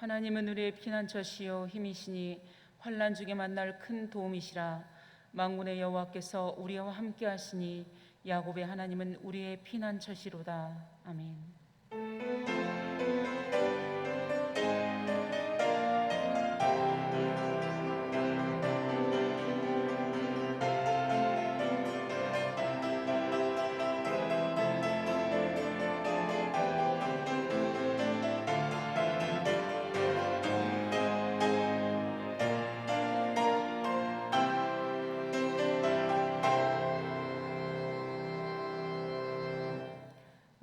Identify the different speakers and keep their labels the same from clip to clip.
Speaker 1: 하나님은 우리의 피난처시요 힘이시니 환난 중에 만날 큰 도움이시라. 만군의 여호와께서 우리와 함께 하시니 야곱의 하나님은 우리의 피난처시로다. 아멘.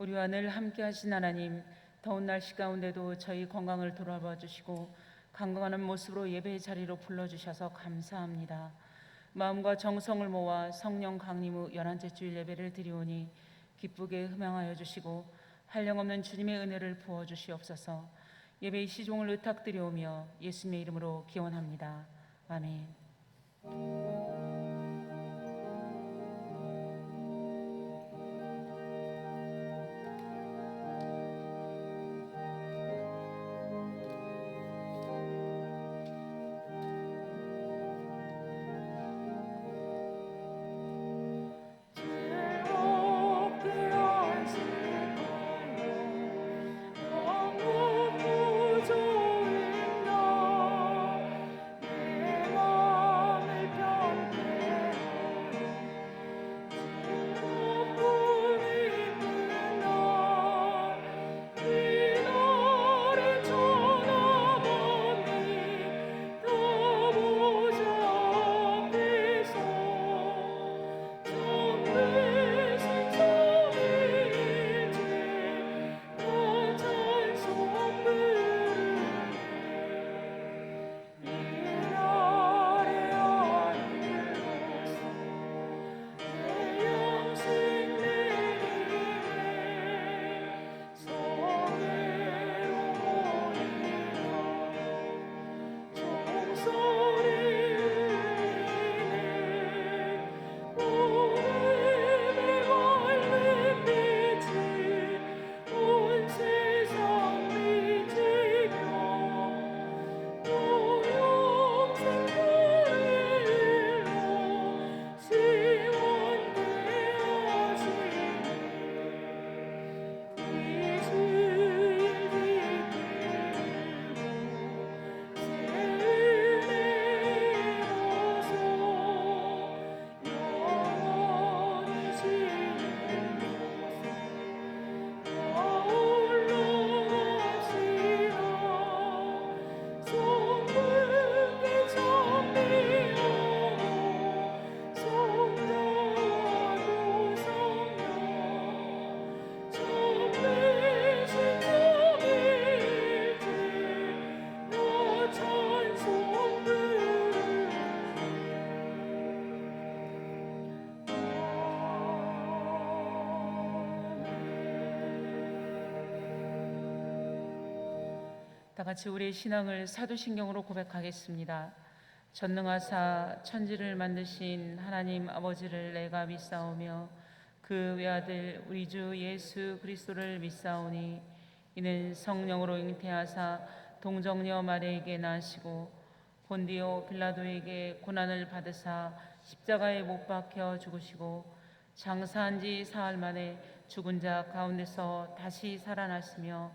Speaker 1: 우리와 늘 함께 하신 하나님, 더운 날씨 가운데도 저희 건강을 돌아봐 주시고 강건한 모습으로 예배의 자리로 불러주셔서 감사합니다. 마음과 정성을 모아 성령 강림 후 11째 주일 예배를 드리오니 기쁘게 흠양하여 주시고 한량없는 주님의 은혜를 부어주시옵소서. 예배의 시종을 의탁드리오며 예수님의 이름으로 기원합니다. 아멘. 다 같이 우리의 신앙을 사도신경으로 고백하겠습니다. 전능하사 천지를 만드신 하나님 아버지를 내가 믿사오며 그 외아들 우리 주 예수 그리스도를 믿사오니 이는 성령으로 잉태하사 동정녀 마리아에게 나시고 본디오 빌라도에게 고난을 받으사 십자가에 못 박혀 죽으시고 장사한 지 사흘 만에 죽은 자 가운데서 다시 살아나시며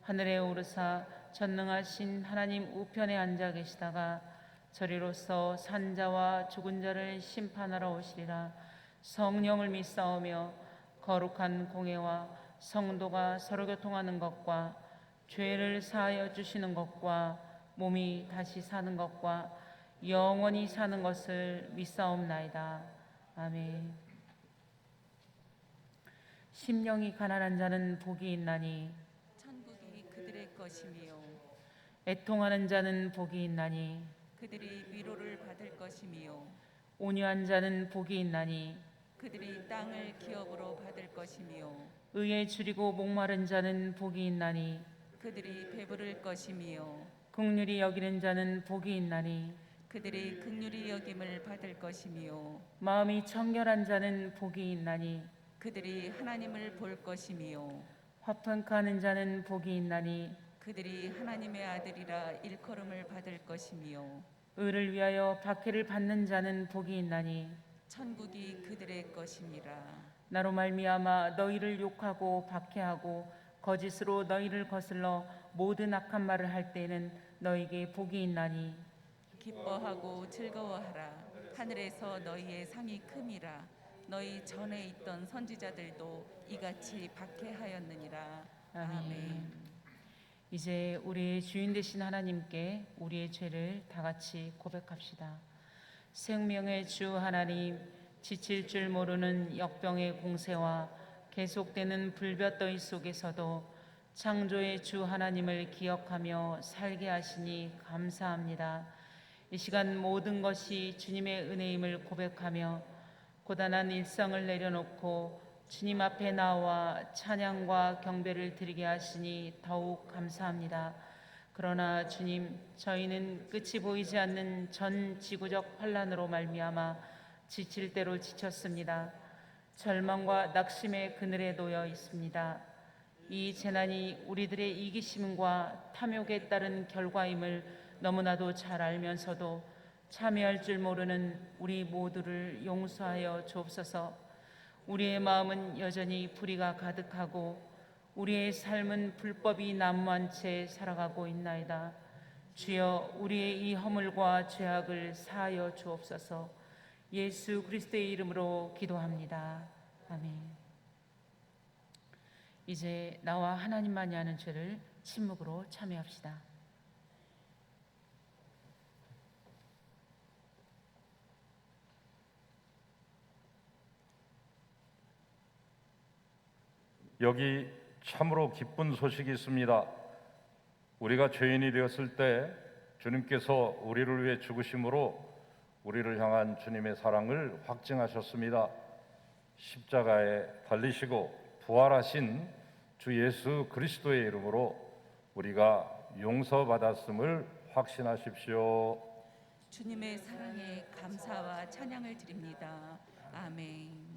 Speaker 1: 하늘에 오르사 전능하신 하나님 우편에 앉아 계시다가 저리로서 산자와 죽은 자를 심판하러 오시리라. 성령을 믿사오며 거룩한 공회와 성도가 서로 교통하는 것과 죄를 사하여 주시는 것과 몸이 다시 사는 것과 영원히 사는 것을 믿사옵나이다. 아멘. 심령이 가난한 자는 복이 있나니
Speaker 2: 천국이 그들의 것이며
Speaker 1: 애통하는 자는 복이 있나니
Speaker 2: 그들이 위로를 받을 것이며
Speaker 1: 온유한 자는 복이 있나니
Speaker 2: 그들이 땅을 기업으로 받을 것이며
Speaker 1: 의에 줄이고 목마른 자는 복이 있나니
Speaker 2: 그들이 배부를 것이며
Speaker 1: 긍휼히 여기는 자는 복이 있나니
Speaker 2: 그들이 긍휼히 여김을 받을 것이며
Speaker 1: 마음이 청결한 자는 복이 있나니
Speaker 2: 그들이 하나님을 볼 것이며
Speaker 1: 화평케 하는 자는 복이 있나니
Speaker 2: 그들이 하나님의 아들이라 일컬음을 받을 것이며
Speaker 1: 의를 위하여 박해를 받는 자는 복이 있나니
Speaker 2: 천국이 그들의 것이니라.
Speaker 1: 나로 말미암아 너희를 욕하고 박해하고 거짓으로 너희를 거슬러 모든 악한 말을 할 때에는 너희에게 복이 있나니
Speaker 2: 기뻐하고 즐거워하라. 하늘에서 너희의 상이 큼이라. 너희 전에 있던 선지자들도 이같이 박해하였느니라. 아멘.
Speaker 1: 이제 우리의 주인 되신 하나님께 우리의 죄를 다 같이 고백합시다. 생명의 주 하나님, 지칠 줄 모르는 역병의 공세와 계속되는 불볕더위 속에서도 창조의 주 하나님을 기억하며 살게 하시니 감사합니다. 이 시간 모든 것이 주님의 은혜임을 고백하며 고단한 일상을 내려놓고 주님 앞에 나와 찬양과 경배를 드리게 하시니 더욱 감사합니다. 그러나 주님, 저희는 끝이 보이지 않는 전 지구적 환란으로 말미암아 지칠 대로 지쳤습니다. 절망과 낙심의 그늘에 놓여 있습니다. 이 재난이 우리들의 이기심과 탐욕에 따른 결과임을 너무나도 잘 알면서도 참여할 줄 모르는 우리 모두를 용서하여 주옵소서. 우리의 마음은 여전히 불의가 가득하고 우리의 삶은 불법이 난무한 채 살아가고 있나이다. 주여, 우리의 이 허물과 죄악을 사하여 주옵소서. 예수 그리스도의 이름으로 기도합니다. 아멘. 이제 나와 하나님만이 아는 죄를 침묵으로 참여합시다.
Speaker 3: 여기 참으로 기쁜 소식이 있습니다. 우리가 죄인이 되었을 때 주님께서 우리를 위해 죽으심으로 우리를 향한 주님의 사랑을 확증하셨습니다. 십자가에 달리시고 부활하신 주 예수 그리스도의 이름으로 우리가 용서받았음을 확신하십시오.
Speaker 2: 주님의 사랑에 감사와 찬양을 드립니다. 아멘.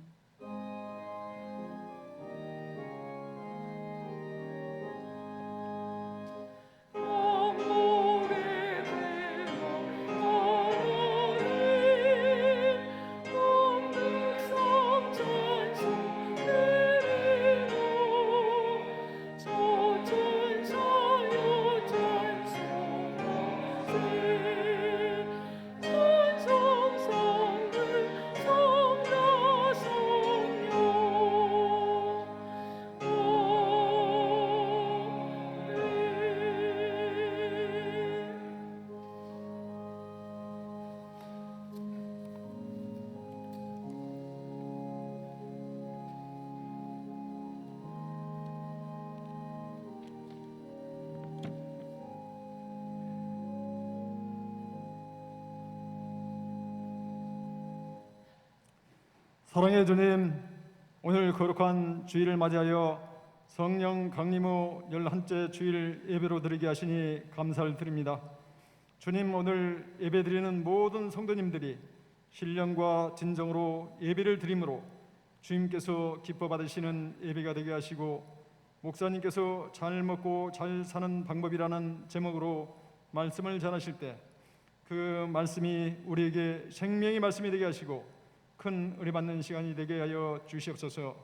Speaker 4: 사랑의 주님, 오늘 거룩한 주일을 맞이하여 성령 강림 후 11째 주일 예배로 드리게 하시니 감사를 드립니다. 주님, 오늘 예배 드리는 모든 성도님들이 신령과 진정으로 예배를 드림으로 주님께서 기뻐 받으시는 예배가 되게 하시고, 목사님께서 잘 먹고 잘 사는 방법이라는 제목으로 말씀을 전하실 때 그 말씀이 우리에게 생명의 말씀이 되게 하시고 큰 은혜 받는 시간이 되게 하여 주시옵소서.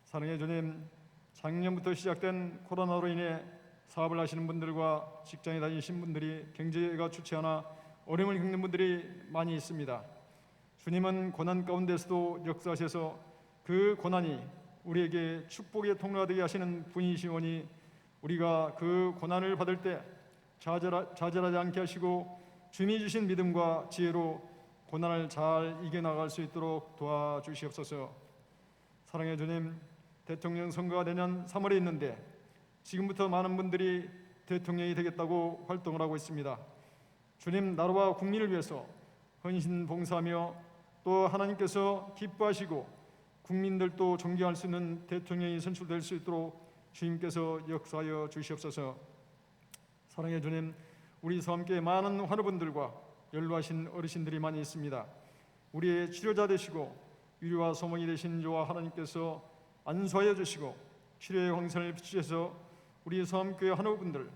Speaker 4: 사랑의 주님, 작년부터 시작된 코로나로 인해 사업을 하시는 분들과 직장에 다니신 분들이 경제가 좋지 않아 어려움을 겪는 분들이 많이 있습니다. 주님은 고난 가운데서도 역사하셔서 그 고난이 우리에게 축복의 통로가 되게 하시는 분이시오니 우리가 그 고난을 받을 때 좌절하지 않게 하시고 주님이 주신 믿음과 지혜로 고난을 잘 이겨나갈 수 있도록 도와주시옵소서. 사랑의 주님, 대통령 선거가 내년 3월에 있는데 지금부터 많은 분들이 대통령이 되겠다고 활동을 하고 있습니다. 주님, 나라와 국민을 위해서 헌신 봉사하며 또 하나님께서 기뻐하시고 국민들도 존경할 수 있는 대통령이 선출될 수 있도록 주님께서 역사하여 주시옵소서. 사랑의 주님, 우리 함께 많은 환우분들과 연로하신 어르신들이 많이 있습니다. 우리의 치료자 되시고 위로와 소망이 되신 저와 하나님께서 안수하여 주시고 치료의 광선을 비추셔서 우리 서암교회 한우분들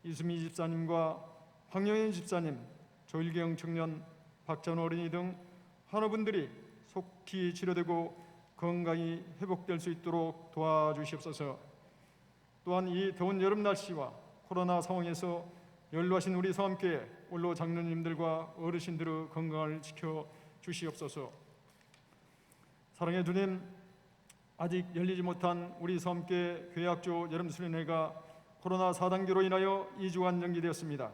Speaker 4: 이수미 집사님과 황영현 집사님, 조일경 청년, 박찬호 어린이 등 한우분들이 속히 치료되고 건강히 회복될 수 있도록 도와주시옵소서. 또한 이 더운 여름 날씨와 코로나 상황에서 연로하신 우리 서암교회 원로 장로님들과 어르신들의 건강을 지켜 주시옵소서. 사랑의 주님, 아직 열리지 못한 우리 서암교회 교회학조 여름수련회가 코로나 4단계로 인하여 2주간 연기되었습니다.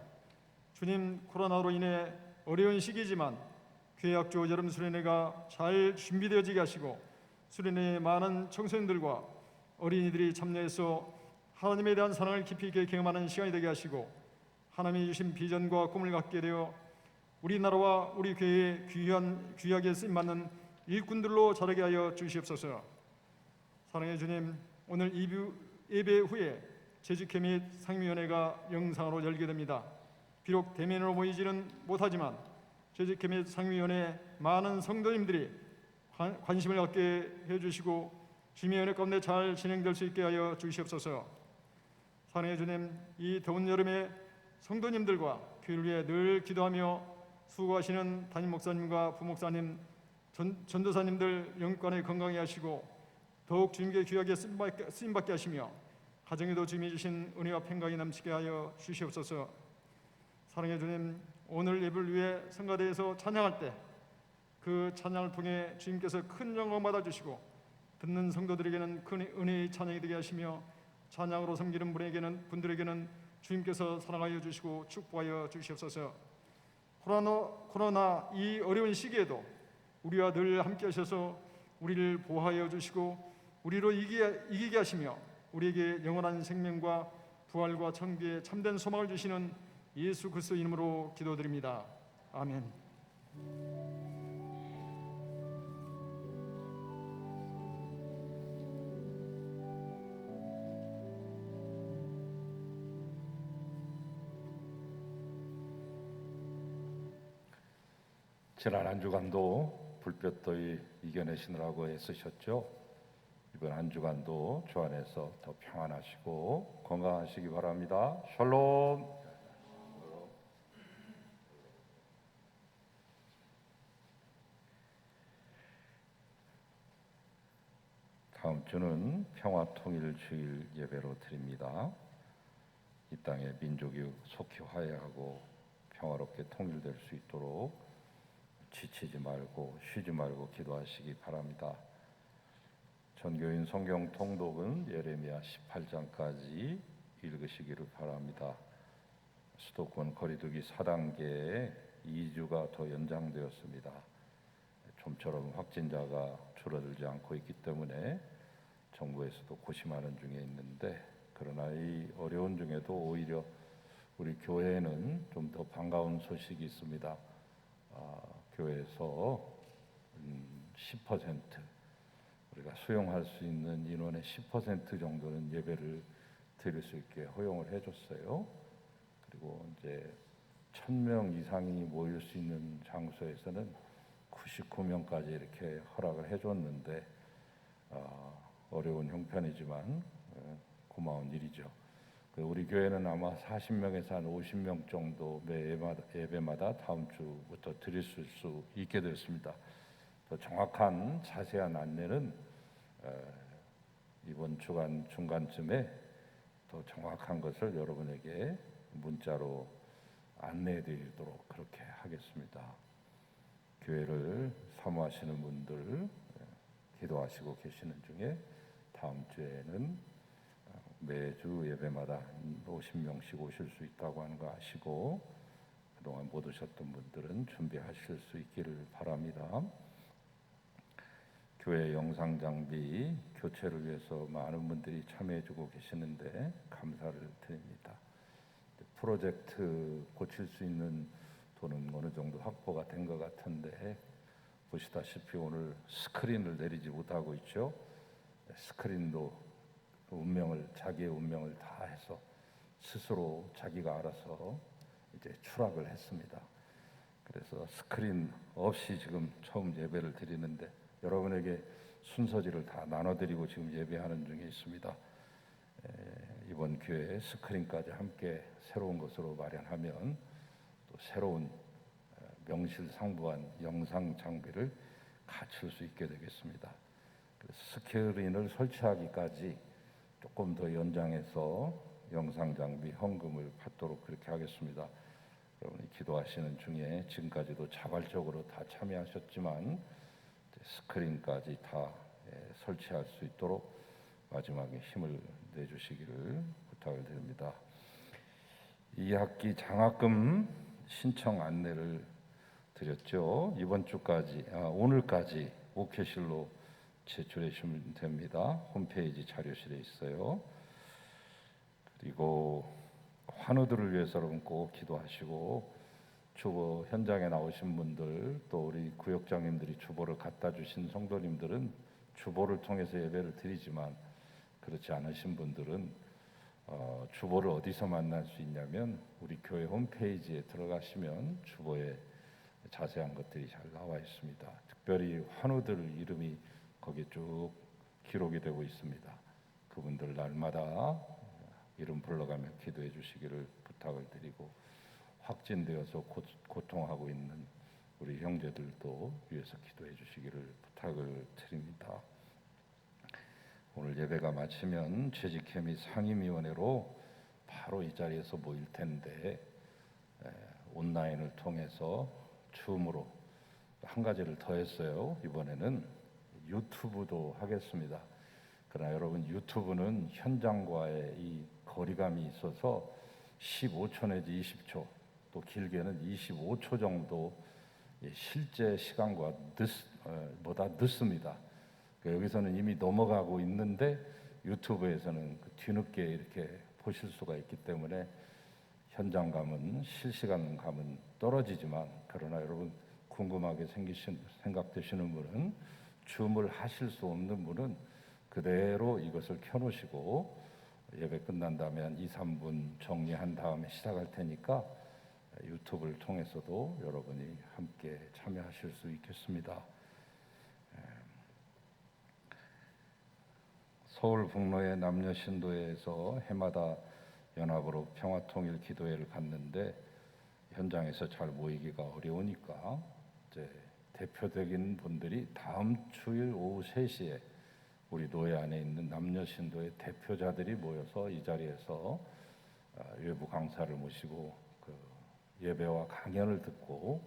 Speaker 4: 주님, 코로나로 인해 어려운 시기지만 교회학조 여름수련회가 잘 준비되어지게 하시고 수련회에 많은 청소년들과 어린이들이 참여해서 하나님에 대한 사랑을 깊이 있게 경험하는 시간이 되게 하시고 하나님이 주신 비전과 꿈을 갖게 되어 우리나라와 우리 교회에 귀하게 쓰임받는 일꾼들로 자라게 하여 주시옵소서. 사랑의 주님, 오늘 예배 후에 재직회 및 상임위원회가 영상으로 열게 됩니다. 비록 대면으로 모이지는 못하지만 재직회 및 상임위원회 많은 성도님들이 관심을 갖게 해주시고 주님의 은혜 가운데 잘 진행될 수 있게 하여 주시옵소서. 사랑의 주님, 이 더운 여름에 성도님들과 교회를 위해 늘 기도하며 수고하시는 담임 목사님과 부목사님, 전도사님들 영권에 건강히 하시고 더욱 주님께 귀하게 쓰임받게 하시며 가정에도 주님이 주신 은혜와 평강이 넘치게 하여 주시옵소서. 사랑의 주님, 오늘 예배를 위해 성가대에서 찬양할 때 그 찬양을 통해 주님께서 큰 영광 받아주시고 듣는 성도들에게는 큰 은혜의 찬양이 되게 하시며 찬양으로 섬기는 분들에게는 주님께서 사랑하여 주시고 축복하여 주시옵소서. 코로나 이 어려운 시기에도 우리와 늘 함께 하셔서 우리를 보호하여 주시고 우리로 이기게 하시며 우리에게 영원한 생명과 부활과 천국의 참된 소망을 주시는 예수 그리스도 이름으로 기도드립니다. 아멘.
Speaker 3: 지난 한 주간도 불볕더위 이겨내시느라고 애쓰셨죠? 이번 한 주간도 주 안에서 더 평안하시고 건강하시기 바랍니다. 샬롬. 다음 주는 평화통일주일 예배로 드립니다. 이 땅의 민족이 속히 화해하고 평화롭게 통일될 수 있도록 지치지 말고 쉬지 말고 기도하시기 바랍니다. 전교인 성경 통독은 예레미야 18장까지 읽으시기를 바랍니다. 수도권 거리두기 4단계에 2주가 더 연장되었습니다. 좀처럼 확진자가 줄어들지 않고 있기 때문에 정부에서도 고심하는 중에 있는데, 그러나 이 어려운 중에도 오히려 우리 교회에는 좀 더 반가운 소식이 있습니다. 교회에서 10% 우리가 수용할 수 있는 인원의 10% 정도는 예배를 드릴 수 있게 허용을 해줬어요. 그리고 이제 1,000명 이상이 모일 수 있는 장소에서는 99명까지 이렇게 허락을 해줬는데 어려운 형편이지만 고마운 일이죠. 우리 교회는 아마 40명에서 한 50명 정도 매 예배마다 다음 주부터 드릴 수 있게 됐습니다. 더 정확한 자세한 안내는 이번 주간 중간쯤에 더 정확한 것을 여러분에게 문자로 안내해 드리도록 그렇게 하겠습니다. 교회를 사모하시는 분들 기도하시고 계시는 중에 다음 주에는 매주 예배마다 50명씩 오실 수 있다고 하는 거 아시고 그동안 못 오셨던 분들은 준비하실 수 있기를 바랍니다. 교회 영상 장비 교체를 위해서 많은 분들이 참여해주고 계시는데 감사를 드립니다. 프로젝트 고칠 수 있는 돈은 어느 정도 확보가 된 것 같은데 보시다시피 오늘 스크린을 내리지 못하고 있죠. 스크린도 자기의 운명을 다 해서 스스로 자기가 알아서 이제 추락을 했습니다. 그래서 스크린 없이 지금 처음 예배를 드리는데 여러분에게 순서지를 다 나눠드리고 지금 예배하는 중에 있습니다. 이번 기회에 스크린까지 함께 새로운 것으로 마련하면 또 새로운 명실상부한 영상 장비를 갖출 수 있게 되겠습니다. 그래서 스크린을 설치하기까지 조금 더 연장해서 영상 장비 헌금을 받도록 그렇게 하겠습니다. 여러분이 기도하시는 중에 지금까지도 자발적으로 다 참여하셨지만 스크린까지 다 설치할 수 있도록 마지막에 힘을 내주시기를 부탁을 드립니다. 이 학기 장학금 신청 안내를 드렸죠. 이번 주까지 오늘까지 오케실로 제출해 주시면 됩니다. 홈페이지 자료실에 있어요. 그리고 환우들을 위해서 여러분 꼭 기도하시고 주보 현장에 나오신 분들 또 우리 구역장님들이 주보를 갖다 주신 성도님들은 주보를 통해서 예배를 드리지만 그렇지 않으신 분들은 주보를 어디서 만날 수 있냐면 우리 교회 홈페이지에 들어가시면 주보에 자세한 것들이 잘 나와 있습니다. 특별히 환우들 이름이 거기에 쭉 기록이 되고 있습니다. 그분들 날마다 이름 불러가며 기도해 주시기를 부탁을 드리고 확진되어서 고통하고 있는 우리 형제들도 위해서 기도해 주시기를 부탁을 드립니다. 오늘 예배가 마치면 재직회 및 상임위원회로 바로 이 자리에서 모일 텐데 온라인을 통해서 줌으로 한 가지를 더 했어요. 이번에는 유튜브도 하겠습니다. 그러나 여러분 유튜브는 현장과의 이 거리감이 있어서 15초 내지 20초 또 길게는 25초 정도 실제 시간과 보다 늦습니다. 여기서는 이미 넘어가고 있는데 유튜브에서는 뒤늦게 이렇게 보실 수가 있기 때문에 현장감은 실시간감은 떨어지지만 그러나 여러분 궁금하게 생각되시는 분은 줌을 하실 수 없는 분은 그대로 이것을 켜놓으시고 예배 끝난 다음에 한 2, 3분 정리한 다음에 시작할 테니까 유튜브를 통해서도 여러분이 함께 참여하실 수 있겠습니다. 서울 북로의 남녀신도회에서 해마다 연합으로 평화통일 기도회를 갔는데 현장에서 잘 모이기가 어려우니까 이제 대표적인 분들이 다음 주일 오후 3시에 우리 노회 안에 있는 남녀신도의 대표자들이 모여서 이 자리에서 외부 강사를 모시고 그 예배와 강연을 듣고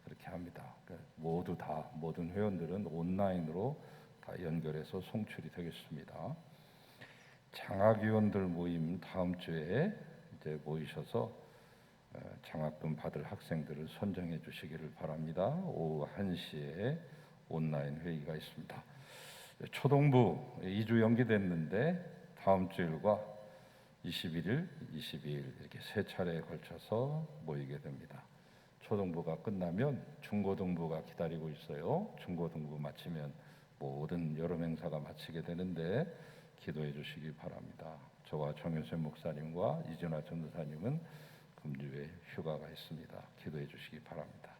Speaker 3: 그렇게 합니다. 그러니까 모든 회원들은 온라인으로 다 연결해서 송출이 되겠습니다. 장학위원들 모임 다음 주에 이제 모이셔서 장학금 받을 학생들을 선정해 주시기를 바랍니다. 오후 1시에 온라인 회의가 있습니다. 초동부 2주 연기됐는데 다음 주일과 21일, 22일 이렇게 3차례에 걸쳐서 모이게 됩니다. 초등부가 끝나면 중고등부가 기다리고 있어요. 중고등부 마치면 모든 여름 행사가 마치게 되는데 기도해 주시기 바랍니다. 저와 정효선 목사님과 이준하 전도사님은 금주에 휴가가 있습니다. 기도해 주시기 바랍니다.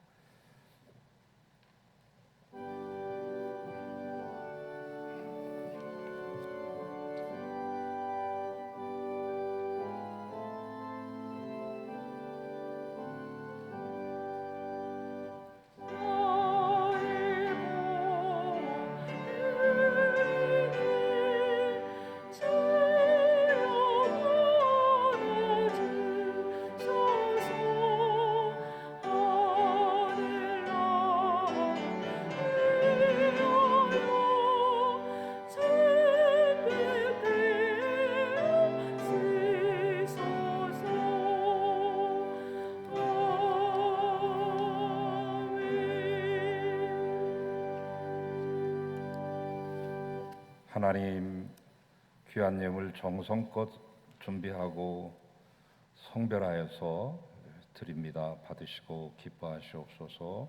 Speaker 3: 하나님 귀한 예물 정성껏 준비하고 성별하여서 드립니다. 받으시고 기뻐하시옵소서.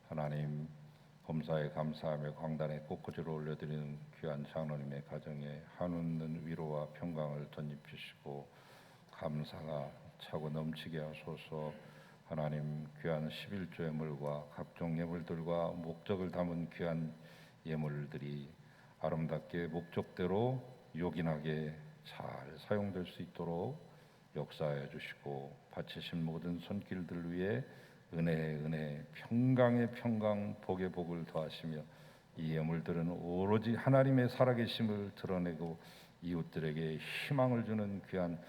Speaker 3: 하나님 범사에 감사하며 광단에 꽃꽂이로 올려드리는 귀한 장로님의 가정에 한없는 위로와 평강을 덧입히시고 감사가 차고 넘치게 하소서. 하나님 귀한 11조 예물과 각종 예물들과 목적을 담은 귀한 예물들이 아름답게 목적대로 요긴하게 잘 사용될 수 있도록 역사하여 주시고 바치신 모든 손길들 위에 은혜 평강의 평강 복의 복을 더하시며 이 예물들은 오로지 하나님의 살아계심을 드러내고 이웃들에게 희망을 주는 귀한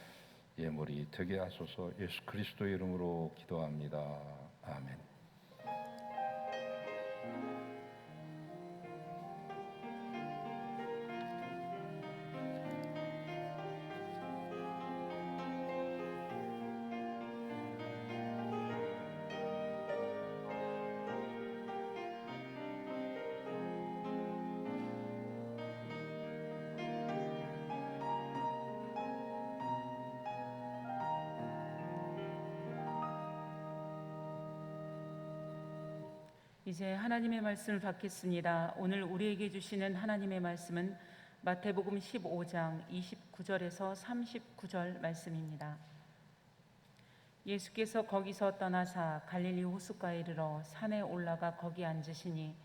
Speaker 3: 예물이 되게 하소서. 예수 그리스도의 이름으로 기도합니다. 아멘.
Speaker 1: 이제 하나님의 말씀을 받겠습니다. 오늘 우리에게 주시는 하나님의 말씀은 마태복음 15장 29절에서 39절 말씀입니다. 예수께서 거기서 떠나사 갈릴리 호숫가에 이르러 산에 올라가 거기 앉으시니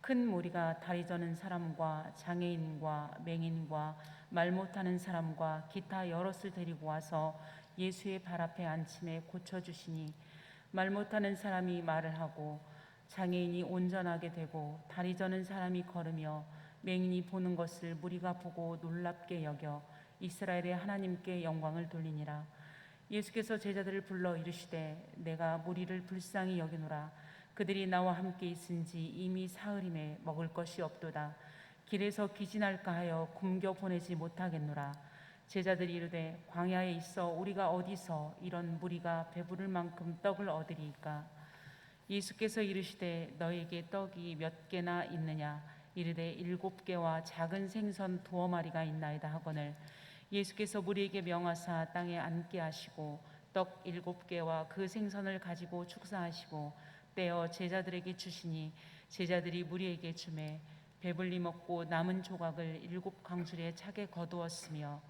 Speaker 1: 큰 무리가 다리 저는 사람과 장애인과 맹인과 말 못하는 사람과 기타 여럿을 데리고 와서 예수의 발 앞에 앉힘에 고쳐주시니 말 못하는 사람이 말을 하고 장애인이 온전하게 되고 다리 저는 사람이 걸으며 맹인이 보는 것을 무리가 보고 놀랍게 여겨 이스라엘의 하나님께 영광을 돌리니라. 예수께서 제자들을 불러 이르시되 내가 무리를 불쌍히 여기노라. 그들이 나와 함께 있은지 이미 사흘임에 먹을 것이 없도다. 길에서 기진할까 하여 굶겨 보내지 못하겠노라. 제자들이 이르되 광야에 있어 우리가 어디서 이런 무리가 배부를 만큼 떡을 얻으리이까. 예수께서 이르시되 너에게 떡이 몇 개나 있느냐. 이르되 7개와 작은 생선 2마리가 있나이다 하거늘 예수께서 무리에게 명하사 땅에 앉게 하시고 떡 7개와 그 생선을 가지고 축사하시고 떼어 제자들에게 주시니 제자들이 무리에게 주매 배불리 먹고 남은 조각을 7광줄에 차게 거두었으며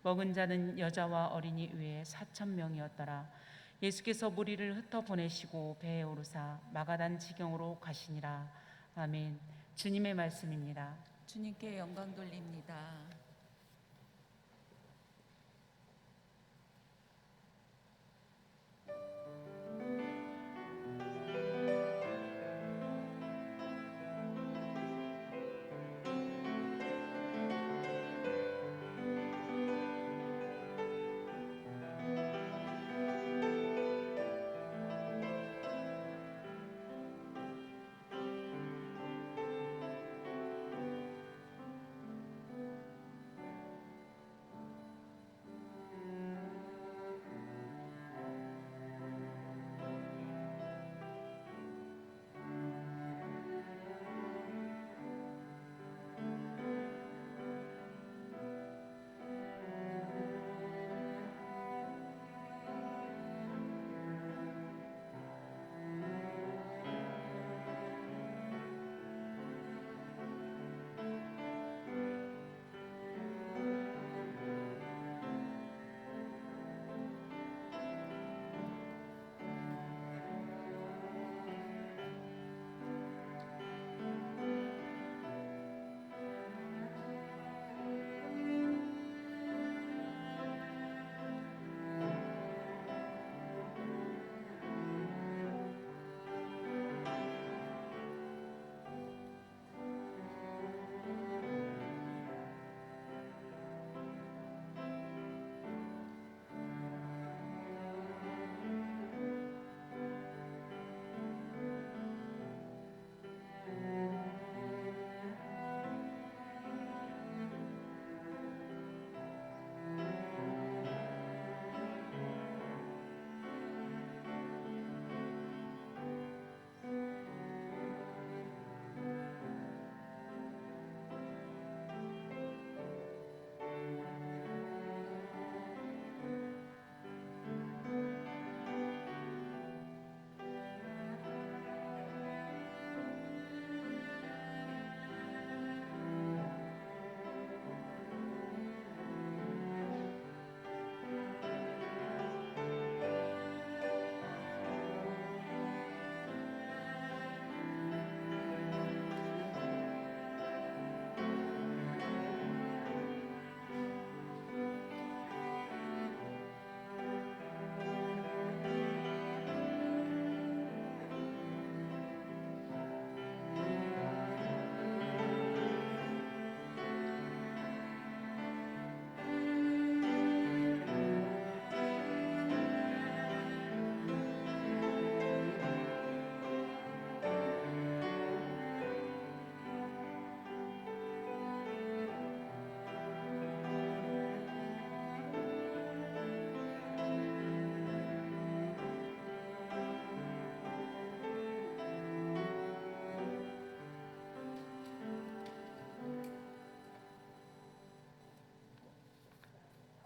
Speaker 1: 먹은 자는 여자와 어린이 외에 4,000명이었더라. 예수께서 무리를 흩어 보내시고 배에 오르사 마가단 지경으로 가시니라. 아멘. 주님의 말씀입니다.
Speaker 2: 주님께 영광 돌립니다.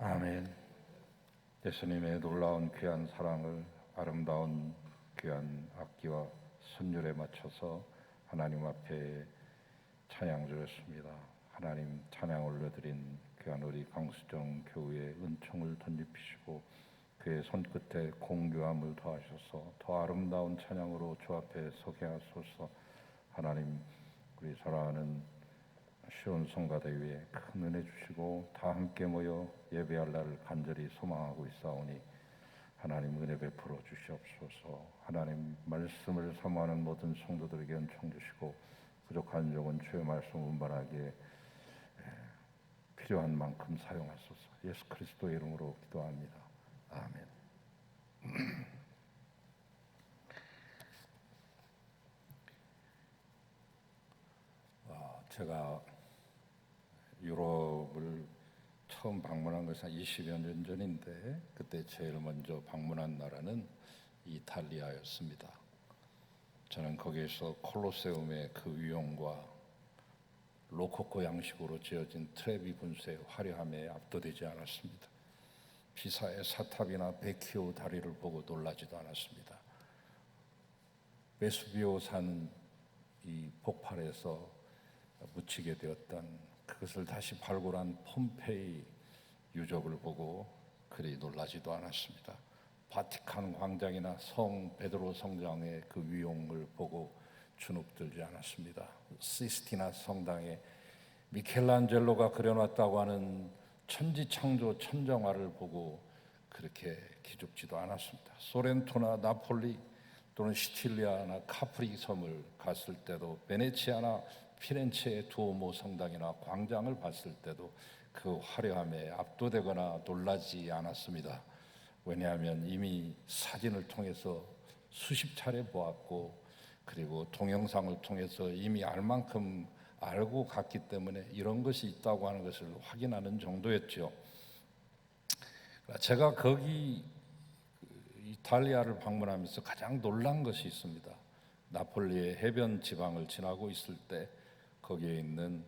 Speaker 3: 아멘. 예수님의 놀라운 귀한 사랑을 아름다운 귀한 악기와 선율에 맞춰서 하나님 앞에 찬양 드렸습니다. 하나님 찬양 올려드린 귀한 우리 강수정 교우의 은총을 덧입히시고 그의 손끝에 공교함을 더하셔서 더 아름다운 찬양으로 주 앞에 서게 하소서. 하나님, 우리 사랑하는 시온 성가대 위에 큰 은혜 주시고 다 함께 모여 예배할 날을 간절히 소망하고 있사오니 하나님 은혜 베풀어 주시옵소서. 하나님 말씀을 사모하는 모든 성도들에게 은총 주시고 부족한 적은 주의 말씀 운반하기에 필요한 만큼 사용하소서. 예수 그리스도의 이름으로 기도합니다. 아멘. 제가 유럽을 처음 방문한 것은 20여 년 전인데 그때 제일 먼저 방문한 나라는 이탈리아였습니다. 저는 거기에서 콜로세움의 그 위용과 로코코 양식으로 지어진 트레비 분수의 화려함에 압도되지 않았습니다. 피사의 사탑이나 베키오 다리를 보고 놀라지도 않았습니다. 베수비오 산 이 폭발에서 묻히게 되었던 그것을 다시 발굴한 폼페이 유적을 보고 그리 놀라지도 않았습니다. 바티칸 광장이나 성 베드로 성당의 그 위용을 보고 주눅들지 않았습니다. 시스티나 성당에 미켈란젤로가 그려놨다고 하는 천지창조 천정화를 보고 그렇게 기죽지도 않았습니다. 소렌토나 나폴리 또는 시칠리아나 카프리 섬을 갔을 때도 베네치아나 피렌체의 두오모 성당이나 광장을 봤을 때도 그 화려함에 압도되거나 놀라지 않았습니다. 왜냐하면 이미 사진을 통해서 수십 차례 보았고 그리고 동영상을 통해서 이미 알 만큼 알고 갔기 때문에 이런 것이 있다고 하는 것을 확인하는 정도였죠. 제가 거기 이탈리아를 방문하면서 가장 놀란 것이 있습니다. 나폴리의 해변 지방을 지나고 있을 때 거기에 있는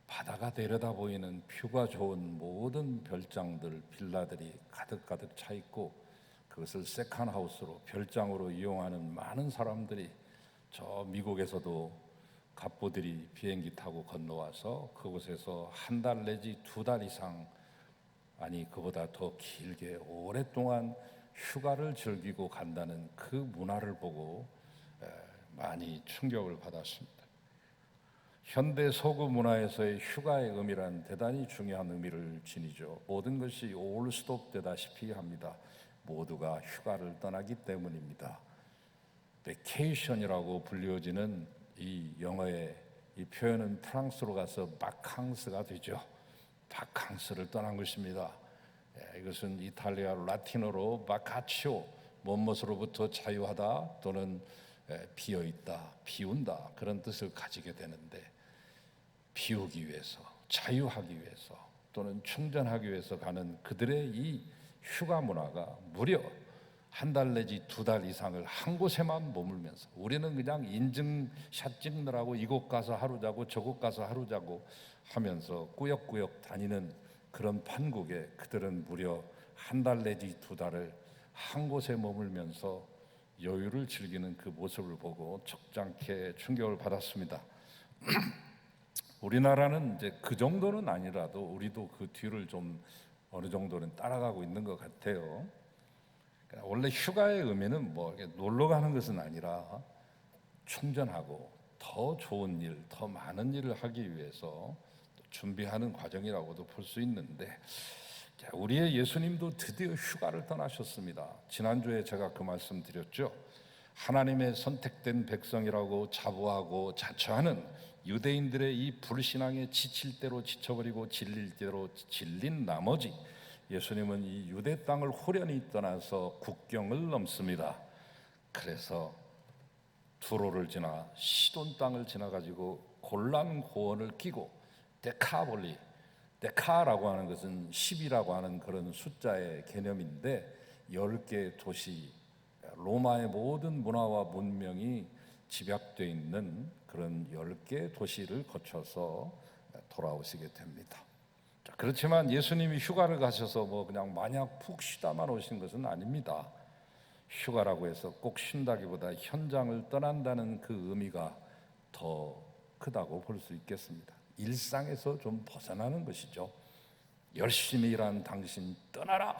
Speaker 3: 바다가 내려다 보이는 뷰가 좋은 모든 별장들, 빌라들이 가득가득 차 있고 그것을 세컨하우스로 별장으로 이용하는 많은 사람들이 저 미국에서도 갑부들이 비행기 타고 건너와서 그곳에서 한 달 내지 2달 이상 아니 그보다 더 길게 오랫동안 휴가를 즐기고 간다는 그 문화를 보고 많이 충격을 받았습니다. 현대 서구 문화에서의 휴가의 의미란 대단히 중요한 의미를 지니죠. 모든 것이 올 스톱 되다시피 합니다. 모두가 휴가를 떠나기 때문입니다. 베케이션이라고 불리워지는 이 영어의 이 표현은 프랑스로 가서 바캉스가 되죠. 바캉스를 떠난 것입니다. 이것은 이탈리아 라틴어로 바카치오, 무엇으로부터 자유하다 또는 비어있다, 비운다 그런 뜻을 가지게 되는데 비우기 위해서, 자유하기 위해서 또는 충전하기 위해서 가는 그들의 이 휴가 문화가 무려 한 달 내지 2달 이상을 한 곳에만 머물면서 우리는 그냥 인증샷 찍느라고 이곳 가서 하루 자고 저곳 가서 하루 자고 하면서 꾸역꾸역 다니는 그런 판국에 그들은 무려 한 달 내지 2달을 한 곳에 머물면서 여유를 즐기는 그 모습을 보고 적잖게 충격을 받았습니다. 우리나라는 이제 그 정도는 아니라도 우리도 그 뒤를 좀 어느 정도는 따라가고 있는 것 같아요. 원래 휴가의 의미는 뭐 놀러 가는 것은 아니라 충전하고 더 좋은 일, 더 많은 일을 하기 위해서 준비하는 과정이라고도 볼 수 있는데 우리의 예수님도 드디어 휴가를 떠나셨습니다. 지난주에 제가 그 말씀 드렸죠. 하나님의 선택된 백성이라고 자부하고 자처하는 유대인들의 이 불신앙에 지칠 대로 지쳐버리고 질릴 대로 질린 나머지 예수님은 이 유대 땅을 호련히 떠나서 국경을 넘습니다. 그래서 두로를 지나 시돈 땅을 지나가지고 골란고원을 끼고 데카폴리, 데카라고 하는 것은 10이라고 하는 그런 숫자의 개념인데 10개 도시, 로마의 모든 문화와 문명이 집약되어 있는 그런 10개 도시를 거쳐서 돌아오시게 됩니다. 자, 그렇지만 예수님이 휴가를 가셔서 뭐 그냥 마냥 푹 쉬다만 오신 것은 아닙니다. 휴가라고 해서 꼭 쉰다기보다 현장을 떠난다는 그 의미가 더 크다고 볼 수 있겠습니다. 일상에서 좀 벗어나는 것이죠. 열심히 일하는 당신 떠나라.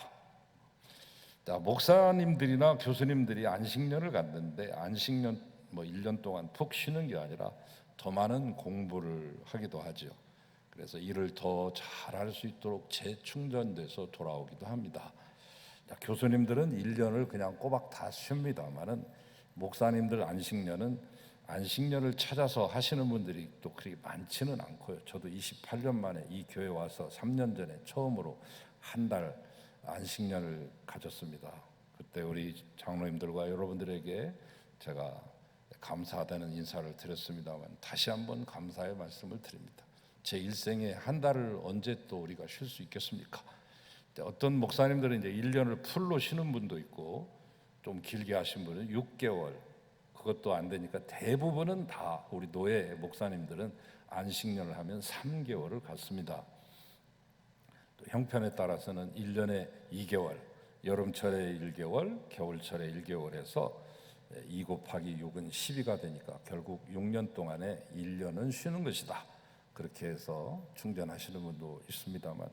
Speaker 3: 자, 목사님들이나 교수님들이 안식년을 갖는데 안식년 뭐 1년 동안 푹 쉬는 게 아니라 더 많은 공부를 하기도 하죠. 그래서 일을 더 잘할 수 있도록 재충전돼서 돌아오기도 합니다. 자, 교수님들은 1년을 그냥 꼬박 다 쉽니다만은 목사님들 안식년을 찾아서 하시는 분들이 또 그렇게 많지는 않고요. 저도 28년 만에 이 교회 와서 3년 전에 처음으로 한 달 안식년을 가졌습니다. 그때 우리 장로님들과 여러분들에게 제가 감사하다는 인사를 드렸습니다만 다시 한번 감사의 말씀을 드립니다. 제 일생에 한 달을 언제 또 우리가 쉴 수 있겠습니까? 어떤 목사님들은 이제 1년을 풀로 쉬는 분도 있고 좀 길게 하신 분은 6개월, 그것도 안 되니까 대부분은 다 우리 노예 목사님들은 안식년을 하면 3개월을 갖습니다. 또 형편에 따라서는 1년에 2개월, 여름철에 1개월, 겨울철에 1개월에서 2 곱하기 6은 12가 되니까 결국 6년 동안에 1년은 쉬는 것이다. 그렇게 해서 충전하시는 분도 있습니다만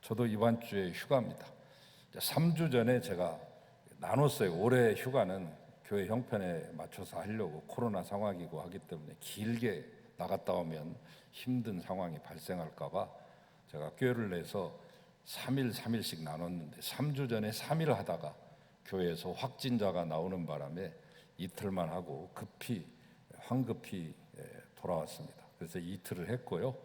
Speaker 3: 저도 이번 주에 휴가입니다. 3주 전에 제가 나눴어요. 올해 휴가는 교회 형편에 맞춰서 하려고 코로나 상황이고 하기 때문에 길게 나갔다 오면 힘든 상황이 발생할까 봐 제가 꾀를 내서 3일씩 나눴는데 3주 전에 3일 하다가 교회에서 확진자가 나오는 바람에 이틀만 하고 황급히 돌아왔습니다. 그래서 이틀을 했고요.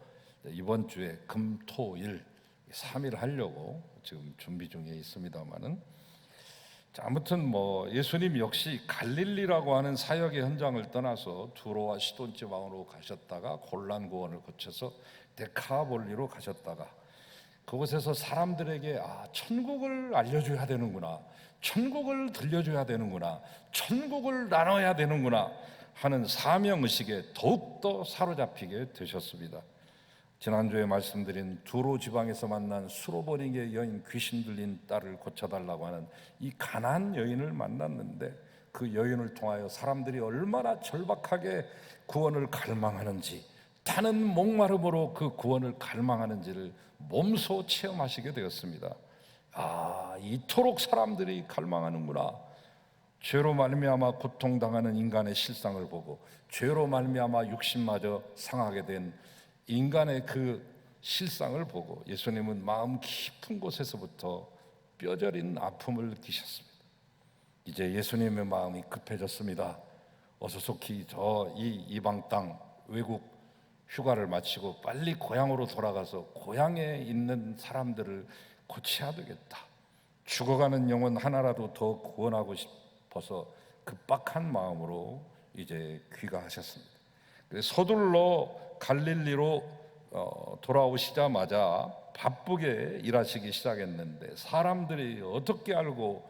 Speaker 3: 이번 주에 금, 토, 일 3일 하려고 지금 준비 중에 있습니다만은 아무튼 뭐 예수님 역시 갈릴리라고 하는 사역의 현장을 떠나서 두로와 시돈 지방으로 가셨다가 골란고원을 거쳐서 데카볼리로 가셨다가 그곳에서 사람들에게 천국을 알려줘야 되는구나, 천국을 들려줘야 되는구나, 천국을 나눠야 되는구나 하는 사명의식에 더욱더 사로잡히게 되셨습니다. 지난주에 말씀드린 두로 지방에서 만난 수로버닝의 여인, 귀신 들린 딸을 고쳐달라고 하는 이 가난한 여인을 만났는데 그 여인을 통하여 사람들이 얼마나 절박하게 구원을 갈망하는지, 타는 목마름으로 그 구원을 갈망하는지를 몸소 체험하시게 되었습니다. 이토록 사람들이 갈망하는구나. 죄로 말미암아 고통당하는 인간의 실상을 보고 죄로 말미암아 육신마저 상하게 된 인간의 그 실상을 보고 예수님은 마음 깊은 곳에서부터 뼈저린 아픔을 느끼셨습니다. 이제 예수님의 마음이 급해졌습니다. 어서 속히 이 이방 땅 외국 휴가를 마치고 빨리 고향으로 돌아가서 고향에 있는 사람들을 고쳐야 되겠다. 죽어가는 영혼 하나라도 더 구원하고 싶어서 급박한 마음으로 이제 귀가하셨습니다. 서둘러 갈릴리로 돌아오시자마자 바쁘게 일하시기 시작했는데 사람들이 어떻게 알고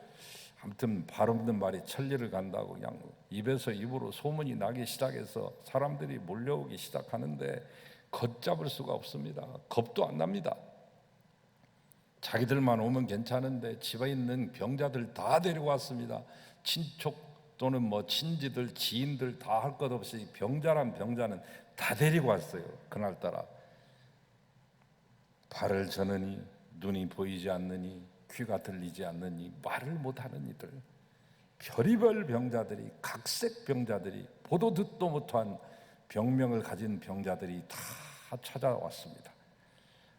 Speaker 3: 아무튼 발 없는 말이 천리를 간다고 그냥 입에서 입으로 소문이 나기 시작해서 사람들이 몰려오기 시작하는데 걷잡을 수가 없습니다. 겁도 안 납니다. 자기들만 오면 괜찮은데 집에 있는 병자들 다 데려왔습니다. 친척 또는 뭐 친지들, 지인들 다 할 것 없이 병자는 다 데리고 왔어요. 그날따라 발을 저느니 눈이 보이지 않느니 귀가 들리지 않느니 말을 못하는 이들, 별의별 병자들이, 각색 병자들이, 보도 듣도 못한 병명을 가진 병자들이 다 찾아왔습니다.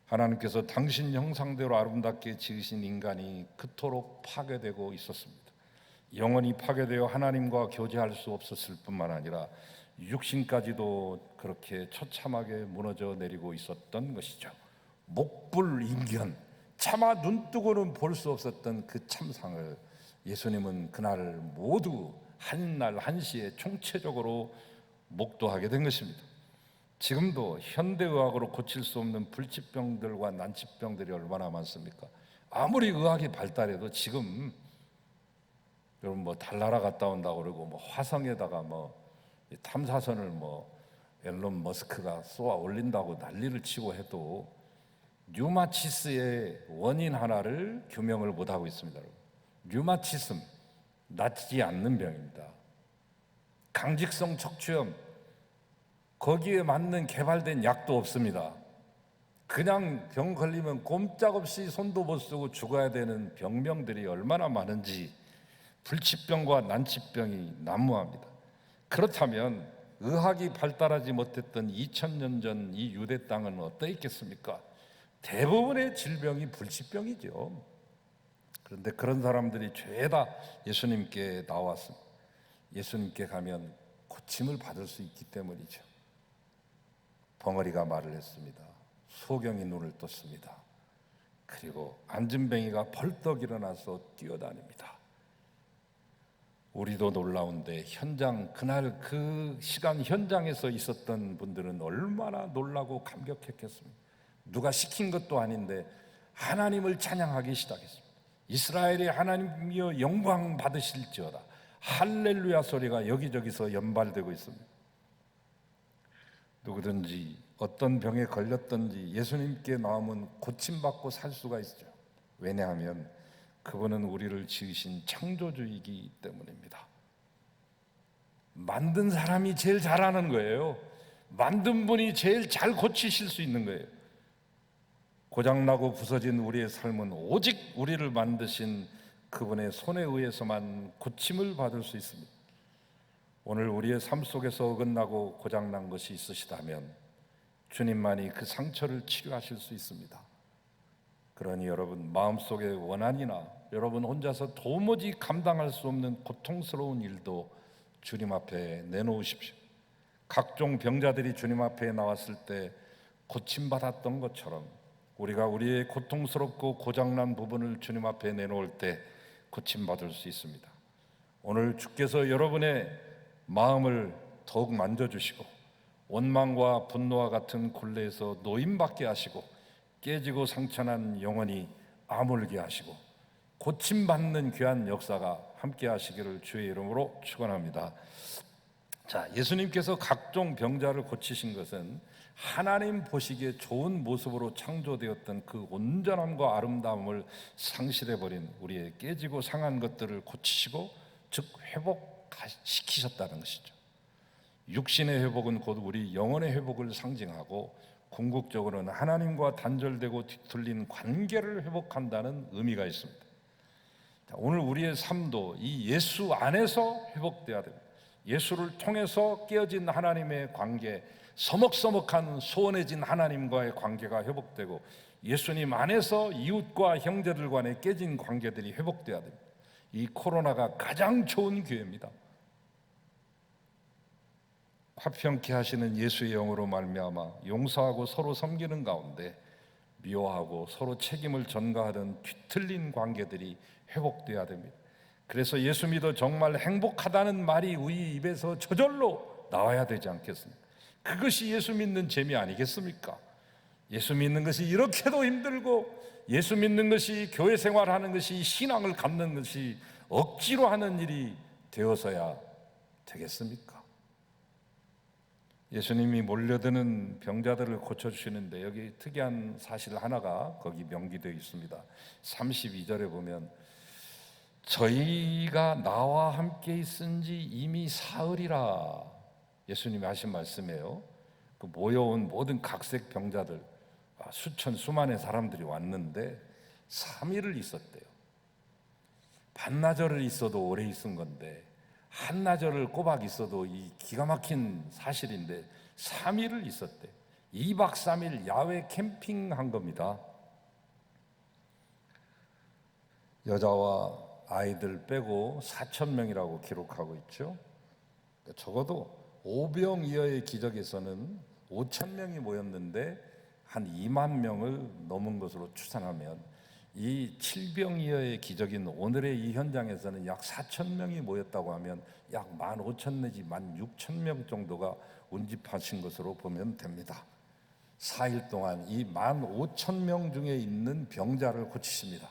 Speaker 3: 하나님께서 당신 형상대로 아름답게 지으신 인간이 그토록 파괴되고 있었습니다. 영원히 파괴되어 하나님과 교제할 수 없었을 뿐만 아니라 육신까지도 그렇게 처참하게 무너져 내리고 있었던 것이죠. 목불인견, 차마 눈뜨고는 볼 수 없었던 그 참상을 예수님은 그날 모두 한날 한시에 총체적으로 목도하게 된 것입니다. 지금도 현대의학으로 고칠 수 없는 불치병들과 난치병들이 얼마나 많습니까? 아무리 의학이 발달해도 지금 여러분 뭐 달나라 갔다 온다고 그러고 뭐 화성에다가 뭐 탐사선을 뭐 앨런 머스크가 쏘아 올린다고 난리를 치고 해도 류마티스의 원인 하나를 규명을 못하고 있습니다. 류마티즘, 낫지 않는 병입니다. 강직성 척추염, 거기에 맞는 개발된 약도 없습니다. 그냥 병 걸리면 꼼짝없이 손도 못 쓰고 죽어야 되는 병명들이 얼마나 많은지 불치병과 난치병이 난무합니다. 그렇다면 의학이 발달하지 못했던 2000년 전 이 유대 땅은 어떠 있겠습니까? 대부분의 질병이 불치병이죠. 그런데 그런 사람들이 죄다 예수님께 나왔습니다. 예수님께 가면 고침을 받을 수 있기 때문이죠. 벙어리가 말을 했습니다. 소경이 눈을 떴습니다. 그리고 안진뱅이가 벌떡 일어나서 뛰어다닙니다. 우리도 놀라운데 그날 그 시간 현장에서 있었던 분들은 얼마나 놀라고 감격했겠습니까? 누가 시킨 것도 아닌데 하나님을 찬양하기 시작했습니다. 이스라엘의 하나님이여 영광 받으실지어다. 할렐루야 소리가 여기저기서 연발되고 있습니다. 누구든지 어떤 병에 걸렸든지 예수님께 나오면 고침받고 살 수가 있죠. 왜냐하면 그분은 우리를 지으신 창조주이기 때문입니다. 만든 사람이 제일 잘하는 거예요. 만든 분이 제일 잘 고치실 수 있는 거예요. 고장나고 부서진 우리의 삶은 오직 우리를 만드신 그분의 손에 의해서만 고침을 받을 수 있습니다. 오늘 우리의 삶 속에서 어긋나고 고장난 것이 있으시다면 주님만이 그 상처를 치료하실 수 있습니다. 그러니 여러분 마음속의 원한이나 여러분 혼자서 도무지 감당할 수 없는 고통스러운 일도 주님 앞에 내놓으십시오. 각종 병자들이 주님 앞에 나왔을 때 고침받았던 것처럼 우리가 우리의 고통스럽고 고장난 부분을 주님 앞에 내놓을 때 고침받을 수 있습니다. 오늘 주께서 여러분의 마음을 더욱 만져주시고 원망과 분노와 같은 굴레에서 노임받게 하시고 깨지고 상처난 영혼이 아물게 하시고 고침받는 귀한 역사가 함께 하시기를 주의 이름으로 축원합니다. 자, 예수님께서 각종 병자를 고치신 것은 하나님 보시기에 좋은 모습으로 창조되었던 그 온전함과 아름다움을 상실해버린 우리의 깨지고 상한 것들을 고치시고 즉 회복시키셨다는 것이죠. 육신의 회복은 곧 우리 영혼의 회복을 상징하고 궁극적으로는 하나님과 단절되고 뒤틀린 관계를 회복한다는 의미가 있습니다. 자, 오늘 우리의 삶도 이 예수 안에서 회복돼야 됩니다. 예수를 통해서 깨어진 하나님의 관계, 서먹서먹한 소원해진 하나님과의 관계가 회복되고 예수님 안에서 이웃과 형제들 간의 깨진 관계들이 회복돼야 됩니다. 이 코로나가 가장 좋은 기회입니다. 화평케 하시는 예수의 영으로 말미암아 용서하고 서로 섬기는 가운데 미워하고 서로 책임을 전가하던 뒤틀린 관계들이 회복돼야 됩니다. 그래서 예수 믿어 정말 행복하다는 말이 우리 입에서 저절로 나와야 되지 않겠습니까? 그것이 예수 믿는 재미 아니겠습니까? 예수 믿는 것이 이렇게도 힘들고 예수 믿는 것이 교회 생활하는 것이 신앙을 갖는 것이 억지로 하는 일이 되어서야 되겠습니까? 예수님이 몰려드는 병자들을 고쳐주시는데 여기 특이한 사실 하나가 거기 명기되어 있습니다. 32절에 보면 저희가 나와 함께 있은 지 이미 사흘이라 예수님이 하신 말씀이에요. 그 모여온 모든 각색 병자들 수만의 사람들이 왔는데 3일을 있었대요. 반나절을 있어도 오래 있은 건데 한나절을 꼬박 있어도 이 기가 막힌 사실인데 3일을 있었대. 2박 3일 야외 캠핑한 겁니다. 여자와 아이들 빼고 4,000명이라고 기록하고 있죠. 적어도 오병이어의 기적에서는 5,000명이 모였는데 한 2만 명을 넘은 것으로 추산하면 이 칠병이어의 기적인 오늘의 이 현장에서는 약 4,000명이 모였다고 하면 약 15,000 내지 16,000명 정도가 운집하신 것으로 보면 됩니다. 4일 동안 이 15,000명 중에 있는 병자를 고치십니다.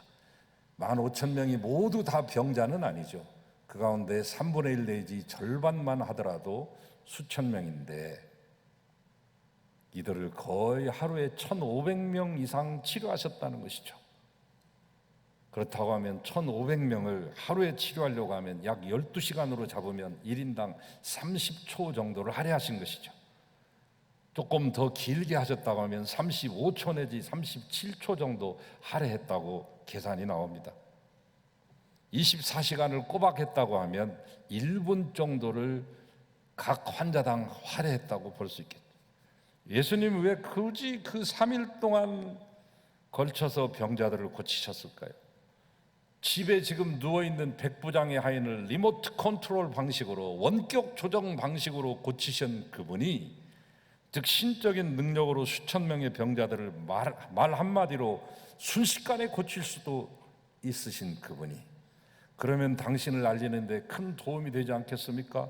Speaker 3: 15,000명이 모두 다 병자는 아니죠. 그 가운데 3분의 1 내지 절반만 하더라도 수천 명인데 이들을 거의 하루에 1,500명 이상 치료하셨다는 것이죠. 그렇다고 하면 1,500명을 하루에 치료하려고 하면 약 12시간으로 잡으면 1인당 30초 정도를 할애하신 것이죠. 조금 더 길게 하셨다고 하면 35초 내지 37초 정도 할애했다고 계산이 나옵니다. 24시간을 꼬박 했다고 하면 1분 정도를 각 환자당 할애했다고 볼 수 있겠죠. 예수님 왜 굳이 그 3일 동안 걸쳐서 병자들을 고치셨을까요? 집에 지금 누워있는 백부장의 하인을 리모트 컨트롤 방식으로, 원격 조정 방식으로 고치신 그분이, 즉 신적인 능력으로 수천 명의 병자들을 말 한마디로 순식간에 고칠 수도 있으신 그분이, 그러면 당신을 알리는데 큰 도움이 되지 않겠습니까?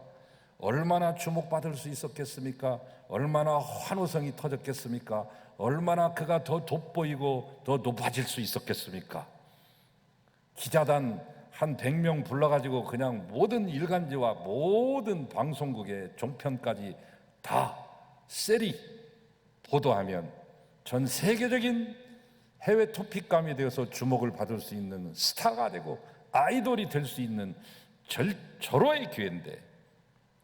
Speaker 3: 얼마나 주목받을 수 있었겠습니까? 얼마나 환호성이 터졌겠습니까? 얼마나 그가 더 돋보이고 더 높아질 수 있었겠습니까? 기자단 한 100명 불러가지고 그냥 모든 일간지와 모든 방송국의 종편까지 다 세리 보도하면 전 세계적인 해외 토픽감이 되어서 주목을 받을 수 있는 스타가 되고 아이돌이 될 수 있는 절호의 기회인데,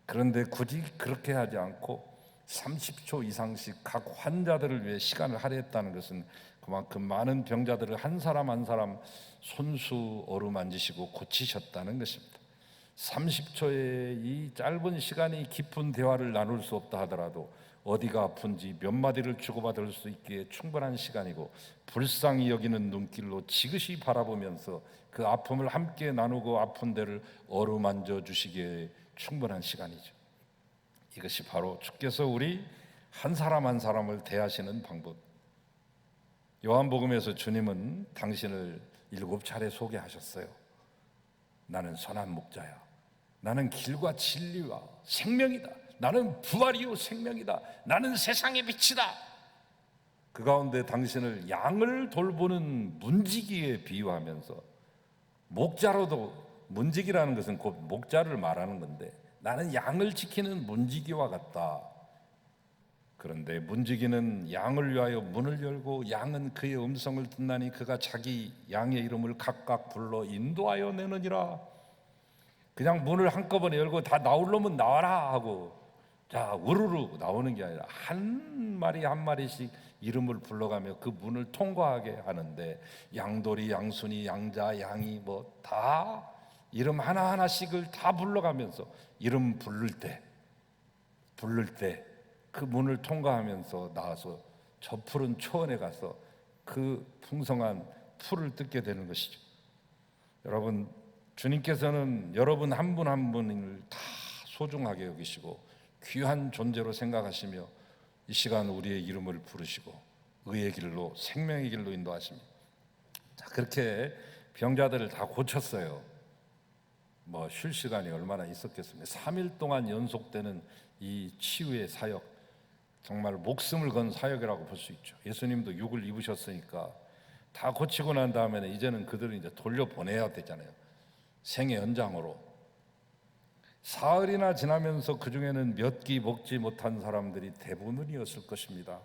Speaker 3: 그런데 굳이 그렇게 하지 않고 30초 이상씩 각 환자들을 위해 시간을 할애했다는 것은 그만큼 많은 병자들을 한 사람 한 사람 손수 어루만지시고 고치셨다는 것입니다. 30초의 이 짧은 시간이 깊은 대화를 나눌 수 없다 하더라도 어디가 아픈지 몇 마디를 주고받을 수 있기에 충분한 시간이고, 불쌍히 여기는 눈길로 지그시 바라보면서 그 아픔을 함께 나누고 아픈 데를 어루만져 주시기에 충분한 시간이죠. 이것이 바로 주께서 우리 한 사람 한 사람을 대하시는 방법. 요한복음에서 주님은 당신을 7차례 소개하셨어요. 나는 선한 목자야. 나는 길과 진리와 생명이다. 나는 부활이요 생명이다. 나는 세상의 빛이다. 그 가운데 당신을 양을 돌보는 문지기에 비유하면서, 목자로도, 문지기라는 것은 곧 목자를 말하는 건데, 나는 양을 지키는 문지기와 같다. 그런데 문지기는 양을 위하여 문을 열고 양은 그의 음성을 듣나니 그가 자기 양의 이름을 각각 불러 인도하여 내느니라. 그냥 문을 한꺼번에 열고 다 나올 놈은 나와라 하고 자 우르르 나오는 게 아니라 한 마리 한 마리씩 이름을 불러가며 그 문을 통과하게 하는데, 양돌이, 양순이, 양자, 양이 뭐 다 이름 하나하나씩을 다 불러가면서 이름 부를 때 그 문을 통과하면서 나와서 저 푸른 초원에 가서 그 풍성한 풀을 뜯게 되는 것이죠. 여러분, 주님께서는 여러분 한 분 한 분을 다 소중하게 여기시고 귀한 존재로 생각하시며 이 시간 우리의 이름을 부르시고 의의 길로, 생명의 길로 인도하십니다. 자, 그렇게 병자들을 다 고쳤어요. 뭐 쉴 시간이 얼마나 있었겠습니까? 3일 동안 연속되는 이 치유의 사역, 정말 목숨을 건 사역이라고 볼 수 있죠. 예수님도 육을 입으셨으니까 다 고치고 난 다음에는 이제는 그들을 이제 돌려보내야 되잖아요. 생의 연장으로. 사흘이나 지나면서 그 중에는 몇 끼 먹지 못한 사람들이 대부분이었을 것입니다.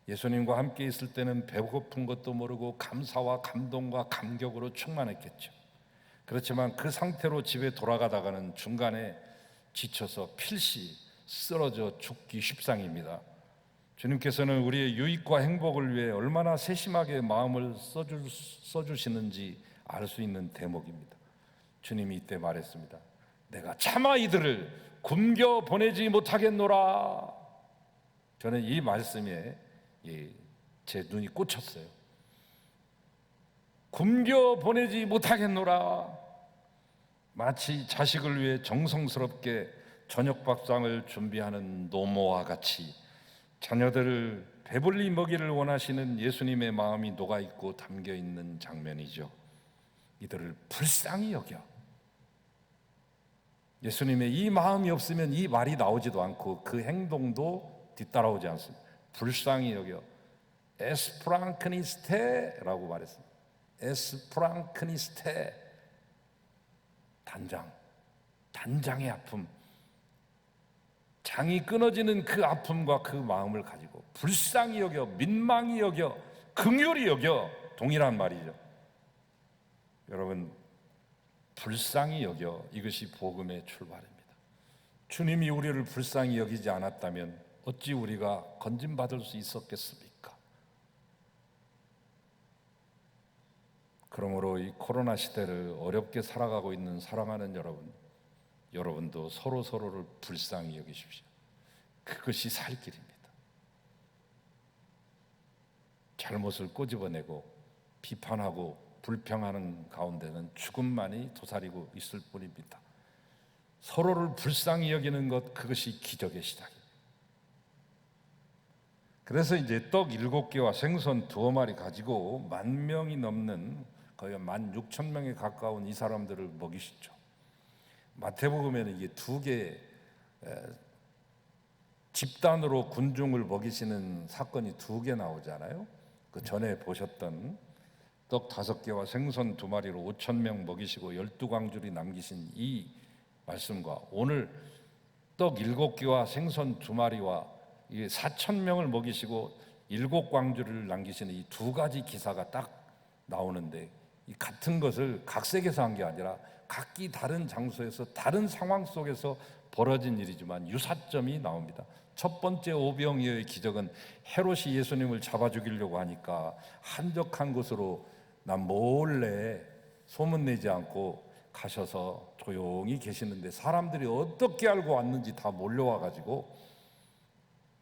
Speaker 3: 예수님과 함께 있을 때는 배고픈 것도 모르고 감사와 감동과 감격으로 충만했겠죠. 그렇지만 그 상태로 집에 돌아가다가는 중간에 지쳐서 필시 쓰러져 죽기 십상입니다. 주님께서는 우리의 유익과 행복을 위해 얼마나 세심하게 마음을 써주시는지 알 수 있는 대목입니다. 주님이 이때 말했습니다. 내가 차마 이들을 굶겨 보내지 못하겠노라. 저는 이 말씀에 제 눈이 꽂혔어요. 굶겨 보내지 못하겠노라. 마치 자식을 위해 정성스럽게 저녁 밥상을 준비하는 노모와 같이 자녀들을 배불리 먹이를 원하시는 예수님의 마음이 녹아있고 담겨있는 장면이죠. 이들을 불쌍히 여겨. 예수님의 이 마음이 없으면 이 말이 나오지도 않고 그 행동도 뒤따라오지 않습니다. 불쌍히 여겨. 에스프랑크니스테라고 말했습니다. 에스프랑크니스테. 단장의 아픔, 장이 끊어지는 그 아픔과 그 마음을 가지고 불쌍히 여겨, 민망히 여겨, 긍휼히 여겨 동일한 말이죠. 여러분, 불쌍히 여겨, 이것이 복음의 출발입니다. 주님이 우리를 불쌍히 여기지 않았다면 어찌 우리가 건진받을 수 있었겠습니까? 그러므로 이 코로나 시대를 어렵게 살아가고 있는 사랑하는 여러분도 서로를 불쌍히 여기십시오. 그것이 살 길입니다. 잘못을 꼬집어내고 비판하고 불평하는 가운데는 죽음만이 도사리고 있을 뿐입니다. 서로를 불쌍히 여기는 것, 그것이 기적의 시작입니다. 그래서 이제 떡 7개와 생선 2마리 가지고 10,000명이 넘는 거의 16,000명에 가까운 이 사람들을 먹이시죠. 마태복음에는 이게 2개 집단으로 군중을 먹이시는 사건이 2개 나오잖아요. 그 전에 보셨던 떡 5개와 생선 2마리로 5,000명 먹이시고 12광줄이 남기신 이 말씀과 오늘 떡 7개와 생선 2마리와 4,000명을 먹이시고 7광줄을 남기시는 이 2가지 기사가 딱 나오는데, 이 같은 것을 각색해서 한 게 아니라 각기 다른 장소에서 다른 상황 속에서 벌어진 일이지만 유사점이 나옵니다. 첫 번째 오병이어의 기적은 헤롯이 예수님을 잡아 죽이려고 하니까 한적한 곳으로 몰래 소문내지 않고 가셔서 조용히 계시는데 사람들이 어떻게 알고 왔는지 다 몰려와 가지고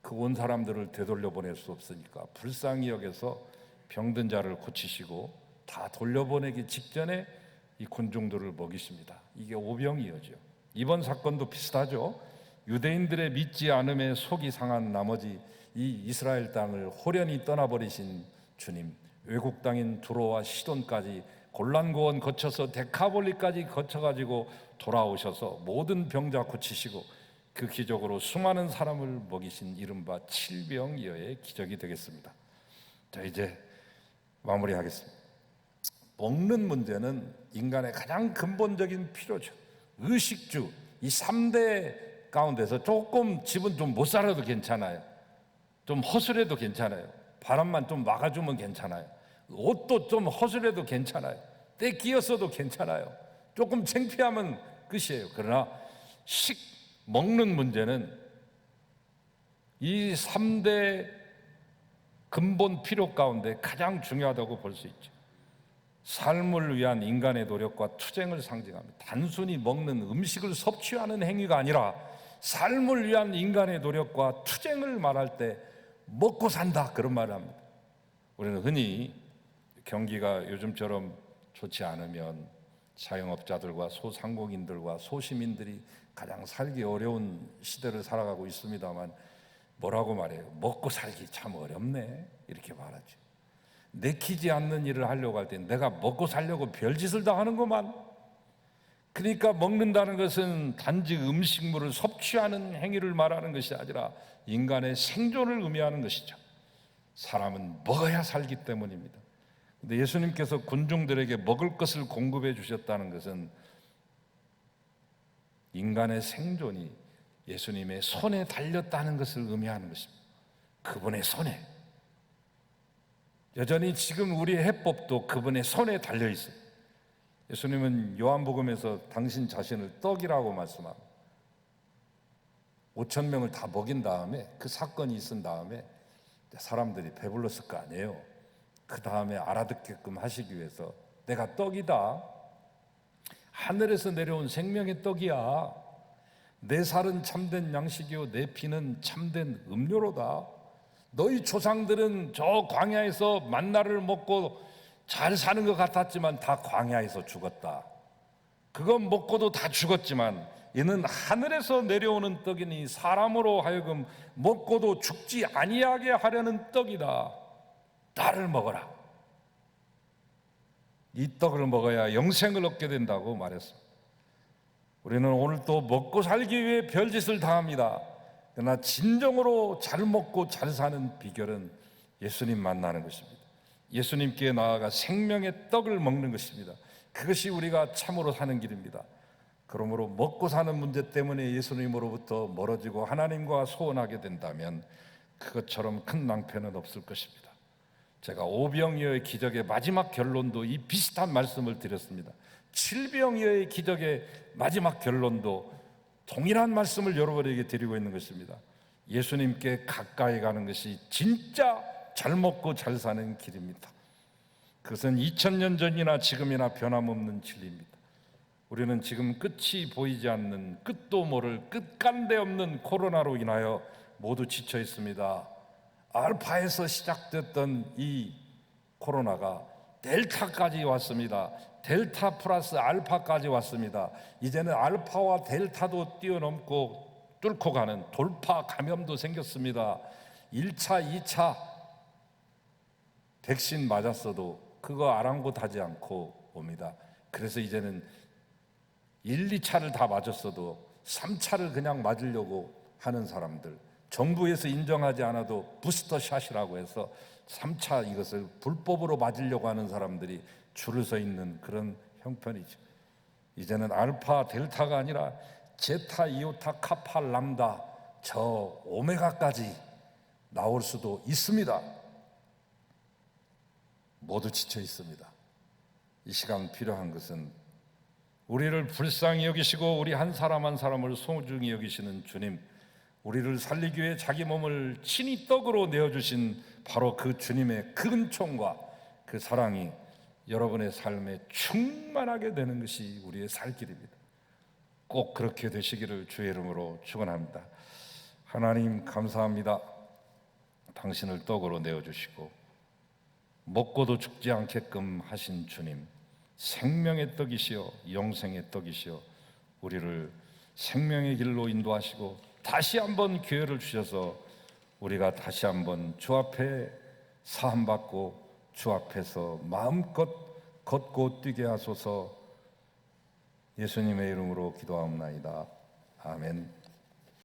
Speaker 3: 그 온 사람들을 되돌려보낼 수 없으니까 불쌍히 여겨서 병든 자를 고치시고 다 돌려보내기 직전에 이 군중들을 먹이십니다. 이게 오병이어죠. 이번 사건도 비슷하죠. 유대인들의 믿지 않음에 속이 상한 나머지 이 이스라엘 땅을 호련히 떠나버리신 주님, 외국 땅인 두로와 시돈까지 골란고원 거쳐서 데카볼리까지 거쳐가지고 돌아오셔서 모든 병자 고치시고 그 기적으로 수많은 사람을 먹이신 이른바 칠병이어의 기적이 되겠습니다. 자, 이제 마무리하겠습니다. 먹는 문제는 인간의 가장 근본적인 필요죠. 의식주, 이 3대 가운데서 조금 집은 좀 못 살아도 괜찮아요. 좀 허술해도 괜찮아요. 바람만 좀 막아주면 괜찮아요. 옷도 좀 허술해도 괜찮아요. 때 끼었어도 괜찮아요. 조금 창피하면 끝이에요. 그러나 먹는 문제는 이 3대 근본 필요 가운데 가장 중요하다고 볼 수 있죠. 삶을 위한 인간의 노력과 투쟁을 상징합니다. 단순히 먹는 음식을 섭취하는 행위가 아니라 삶을 위한 인간의 노력과 투쟁을 말할 때 먹고 산다, 그런 말을 합니다. 우리는 흔히 경기가 요즘처럼 좋지 않으면 자영업자들과 소상공인들과 소시민들이 가장 살기 어려운 시대를 살아가고 있습니다만 뭐라고 말해요? 먹고 살기 참 어렵네, 이렇게 말하죠. 내키지 않는 일을 하려고 할 때 내가 먹고 살려고 별짓을 다 하는구만. 그러니까 먹는다는 것은 단지 음식물을 섭취하는 행위를 말하는 것이 아니라 인간의 생존을 의미하는 것이죠. 사람은 먹어야 살기 때문입니다. 근데 예수님께서 군중들에게 먹을 것을 공급해 주셨다는 것은 인간의 생존이 예수님의 손에 달렸다는 것을 의미하는 것입니다. 그분의 손에. 여전히 지금 우리의 해법도 그분의 손에 달려 있어요. 예수님은 요한복음에서 당신 자신을 떡이라고 말씀합니다. 5,000명을 다 먹인 다음에, 그 사건이 있은 다음에 사람들이 배불렀을 거 아니에요. 그 다음에 알아듣게끔 하시기 위해서 내가 떡이다, 하늘에서 내려온 생명의 떡이야, 내 살은 참된 양식이요 내 피는 참된 음료로다. 너희 조상들은 저 광야에서 만나를 먹고 잘 사는 것 같았지만 다 광야에서 죽었다. 그건 먹고도 다 죽었지만 이는 하늘에서 내려오는 떡이니 사람으로 하여금 먹고도 죽지 아니하게 하려는 떡이다. 나를 먹어라. 이 떡을 먹어야 영생을 얻게 된다고 말했습니다. 우리는 오늘 또 먹고 살기 위해 별짓을 다 합니다. 그러나 진정으로 잘 먹고 잘 사는 비결은 예수님 만나는 것입니다. 예수님께 나아가 생명의 떡을 먹는 것입니다. 그것이 우리가 참으로 사는 길입니다. 그러므로 먹고 사는 문제 때문에 예수님으로부터 멀어지고 하나님과 소원하게 된다면 그것처럼 큰 낭패는 없을 것입니다. 제가 오병이어의 기적의 마지막 결론도 이 비슷한 말씀을 드렸습니다. 칠병이어의 기적의 마지막 결론도 동일한 말씀을 여러분에게 드리고 있는 것입니다. 예수님께 가까이 가는 것이 진짜 잘 먹고 잘 사는 길입니다. 그것은 2000년 전이나 지금이나 변함없는 진리입니다. 우리는 지금 끝이 보이지 않는, 끝도 모를 끝간데 없는 코로나로 인하여 모두 지쳐 있습니다. 알파에서 시작됐던 이 코로나가 델타까지 왔습니다. 델타 플러스 알파까지 왔습니다. 이제는 알파와 델타도 뛰어넘고 뚫고 가는 돌파 감염도 생겼습니다. 1차, 2차 백신 맞았어도 그거 아랑곳하지 않고 옵니다. 그래서 이제는 1, 2차를 다 맞았어도 3차를 그냥 맞으려고 하는 사람들, 정부에서 인정하지 않아도 부스터샷이라고 해서 3차 이것을 불법으로 맞으려고 하는 사람들이 줄을 서 있는 그런 형편이죠. 이제는 알파, 델타가 아니라 제타, 이오타, 카파, 람다, 저 오메가까지 나올 수도 있습니다. 모두 지쳐 있습니다. 이 시간 필요한 것은 우리를 불쌍히 여기시고 우리 한 사람 한 사람을 소중히 여기시는 주님, 우리를 살리기 위해 자기 몸을 친히 떡으로 내어주신 바로 그 주님의 그 은총과 그 사랑이 여러분의 삶에 충만하게 되는 것이 우리의 살 길입니다. 꼭 그렇게 되시기를 주의 이름으로 축원합니다. 하나님 감사합니다. 당신을 떡으로 내어주시고 먹고도 죽지 않게끔 하신 주님, 생명의 떡이시여 영생의 떡이시여 우리를 생명의 길로 인도하시고 다시 한번 기회를 주셔서 우리가 다시 한번 주 앞에 사함받고 주 앞에서 마음껏 걷고 뛰게 하소서. 예수님의 이름으로 기도하옵나이다. 아멘.